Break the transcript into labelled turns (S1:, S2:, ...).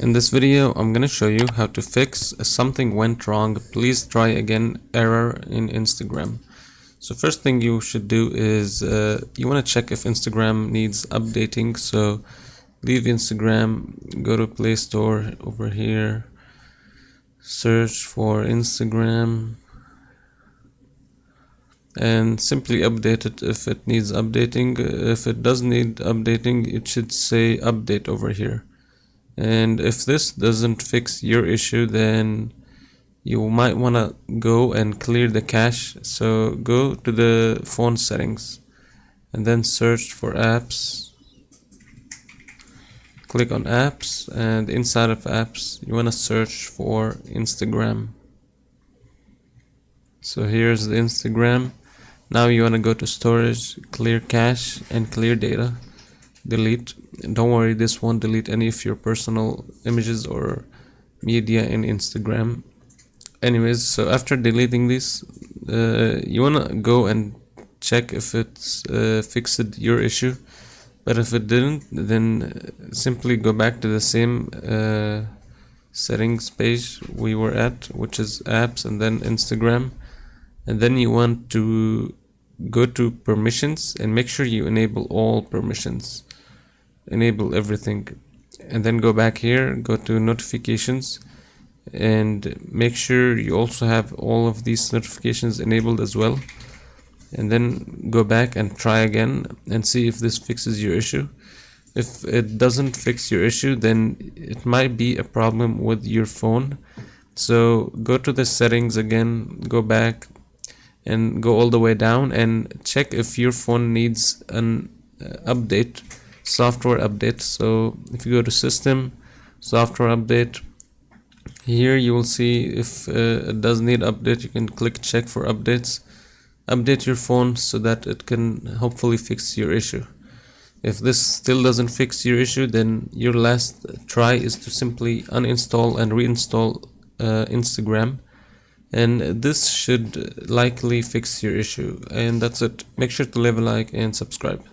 S1: In this video, I'm gonna show you how to fix something went wrong. Please try again error in Instagram. So first thing you should do is you want to check if Instagram needs updating. So leave Instagram, go to Play Store over here, search for Instagram, and simply update it if it needs updating. If it does need updating, it should say update over here. And if this doesn't fix your issue, then you might want to go and clear the cache. So go to the phone settings and then search for apps, click on apps, and inside of apps you want to search for Instagram. So here's the Instagram. Now you want to go to storage, clear cache, and clear data. Delete. Don't worry, this won't delete any of your personal images or media in Instagram. Anyways, so after deleting this, you wanna go and check if it's fixed your issue. But if it didn't, then simply go back to the same settings page we were at, which is apps and then Instagram. And then you want to go to permissions and make sure you enable all permissions. Enable everything, and then go back here, go to notifications, and make sure you also have all of these notifications enabled as well. And then go back and try again and see if this fixes your issue. If it doesn't fix your issue, then it might be a problem with your phone. So go to the settings again, go back and go all the way down and check if your phone needs an update, software update. So if you go to system, software update, here you will see if it does need update. You can click check for updates. Update your phone so that it can hopefully fix your issue. If this still doesn't fix your issue, then your last try is to simply uninstall and reinstall Instagram, and this should likely fix your issue. And that's it. Make sure to leave a like and subscribe.